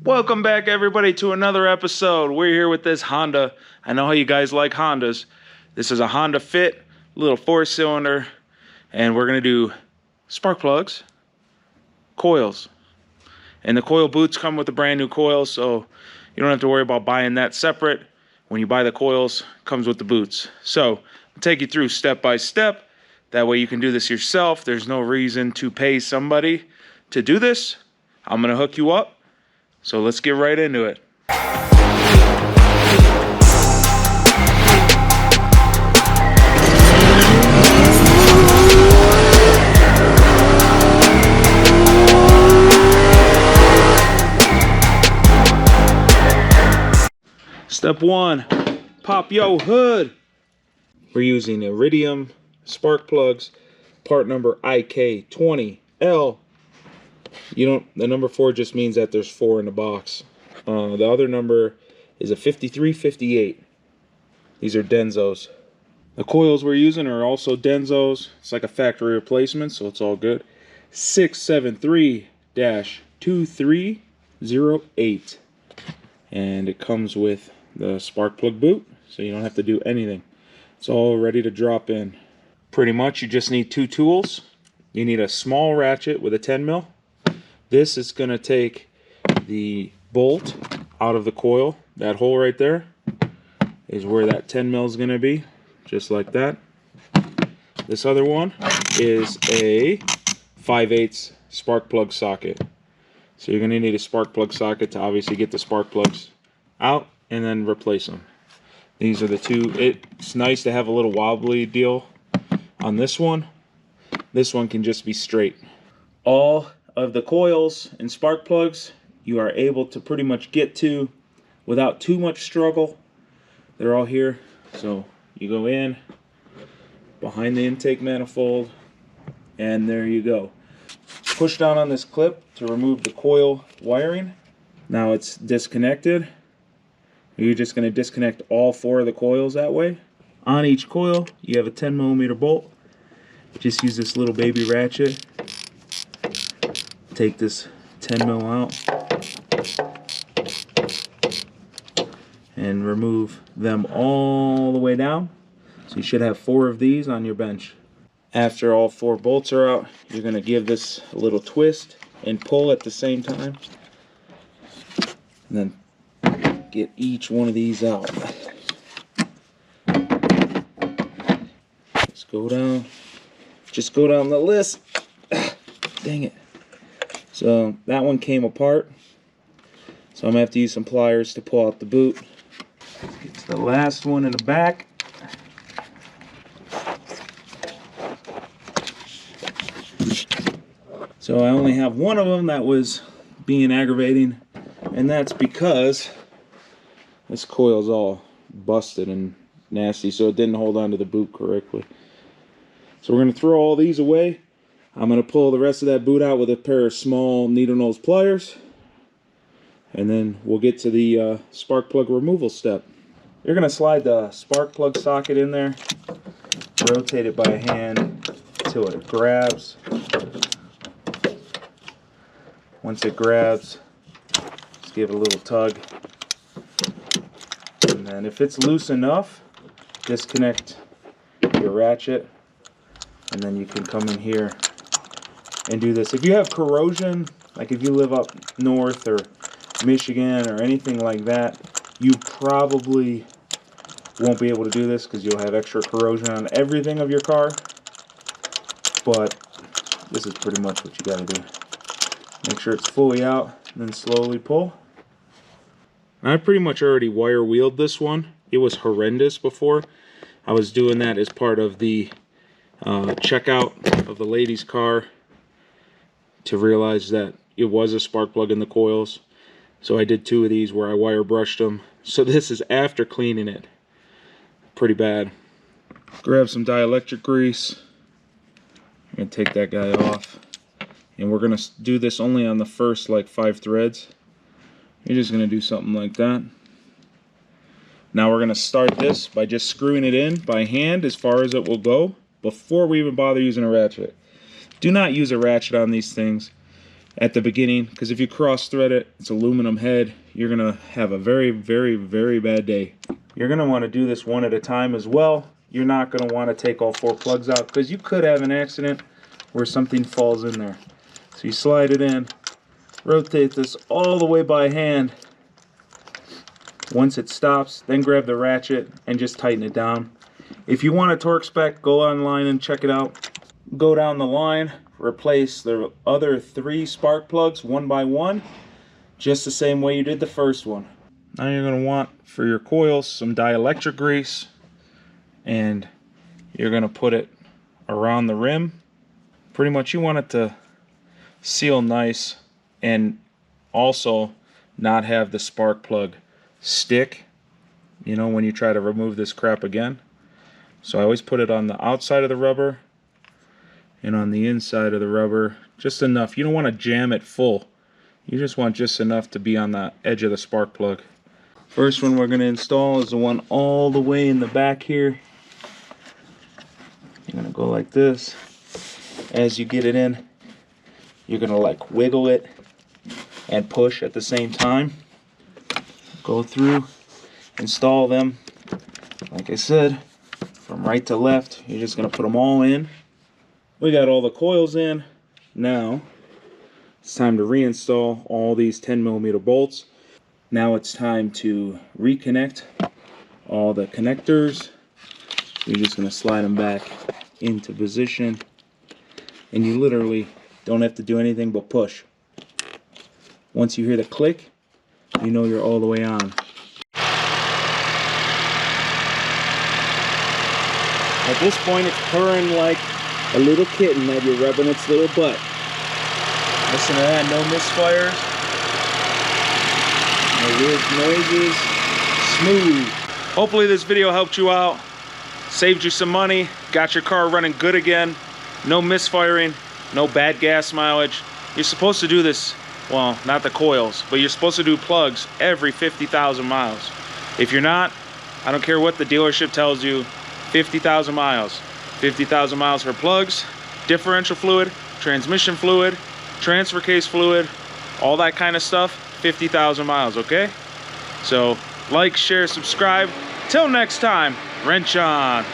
Welcome back, everybody, to another episode. We're here with this Honda. I know how you guys like Hondas. This is a Honda Fit, little 4-cylinder, and we're going to do spark plugs, coils. And the coil boots come with a brand new coil, so you don't have to worry about buying that separate. When you buy the coils, it comes with the boots. So I'll take you through step by step. That way you can do this yourself. There's no reason to pay somebody to do this. I'm going to hook you up. So let's get right into it. Step 1, pop your hood. We're using iridium spark plugs, part number IK20L. The number 4 just means that there's 4 in the box. The other number is a 5358. These are Denzos. The coils we're using are also Denzos. It's like a factory replacement, so it's all good. 673-2308. And it comes with the spark plug boot, so you don't have to do anything. It's all ready to drop in. Pretty much you just need 2 tools. You need a small ratchet with a 10 mil. This is going to take the bolt out of the coil. That hole right there is where that 10 mil is going to be, just like that. This other one is a 5/8 spark plug socket. So you're going to need a spark plug socket to obviously get the spark plugs out and then replace them. These are the 2. It's nice to have a little wobbly deal on this one. This one can just be straight. All of the coils and spark plugs you are able to pretty much get to without too much struggle. They're all here. So you go in behind the intake manifold and there you go. Push down on this clip to remove the coil wiring. Now it's disconnected. You're just going to disconnect all 4 of the coils that way. On each coil you have a 10mm bolt. Just use this little baby ratchet. Take this 10 mil out and remove them all the way down. So you should have 4 of these on your bench. After all 4 bolts are out, you're going to give this a little twist and pull at the same time. And then get each one of these out. Just go down the list. Dang it. So that one came apart. So I'm going to have to use some pliers to pull out the boot. Let's get to the last one in the back. So I only have one of them that was being aggravating, and that's because this coil's all busted and nasty, so it didn't hold on to the boot correctly. So we're going to throw all these away. I'm going to pull the rest of that boot out with a pair of small needle nose pliers, and then we'll get to the spark plug removal step. You're going to slide the spark plug socket in there, rotate it by hand until it grabs. Once it grabs, just give it a little tug, and then if it's loose enough, disconnect your ratchet, and then you can come in here and do this. If you have corrosion, like if you live up north or Michigan or anything like that, you probably won't be able to do this because you'll have extra corrosion on everything of your car. But this is pretty much what you got to do. Make sure it's fully out, and then slowly pull. I pretty much already wire wheeled this one. It was horrendous before. I was doing that as part of the checkout of the lady's car to realize that it was a spark plug in the coils. So I did 2 of these where I wire brushed them. So this is after cleaning it. Pretty bad. Grab some dielectric grease. I'm going to take that guy off. And we're going to do this only on the first like 5 threads. You're just going to do something like that. Now we're going to start this by just screwing it in by hand as far as it will go before we even bother using a ratchet. Do not use a ratchet on these things. at the beginning, because if you cross thread it, it's aluminum head, you're gonna have a very, very, very bad day. You're gonna want to do this one at a time as well. You're not gonna want to take all 4 plugs out, because you could have an accident where something falls in there. So you slide it in, rotate this all the way by hand. Once it stops, then grab the ratchet and just tighten it down. If you want a torque spec, go online and check it out. Go down the line, replace the other 3 spark plugs one by one, just the same way you did the first one. Now you're going to want, for your coils, some dielectric grease, and you're going to put it around the rim. Pretty much you want it to seal nice and also not have the spark plug stick, you know, when you try to remove this crap again. So I always put it on the outside of the rubber and on the inside of the rubber, just enough. You don't want to jam it full. You just want just enough to be on the edge of the spark plug. First one we're going to install is the one all the way in the back here. You're going to go like this. As you get it in, you're going to like wiggle it and push at the same time. Go through, install them. Like I said, from right to left, you're just going to put them all in. We got all the coils in. Now it's time to reinstall all these 10mm bolts. Now it's time to reconnect all the connectors. You're just going to slide them back into position, and you literally don't have to do anything but push. Once you hear the click, you know you're all the way on. At this point, it's purring like a little kitten that you're rubbing its little butt. Listen to that, no misfires, no weird noises, smooth. Hopefully this video helped you out, saved you some money, got your car running good again, no misfiring, no bad gas mileage. You're supposed to do this, well, not the coils, but you're supposed to do plugs every 50,000 miles. If you're not, I don't care what the dealership tells you, 50,000 miles. 50,000 miles for plugs, differential fluid, transmission fluid, transfer case fluid, all that kind of stuff, 50,000 miles, okay? So, like, share, subscribe. Till next time, wrench on.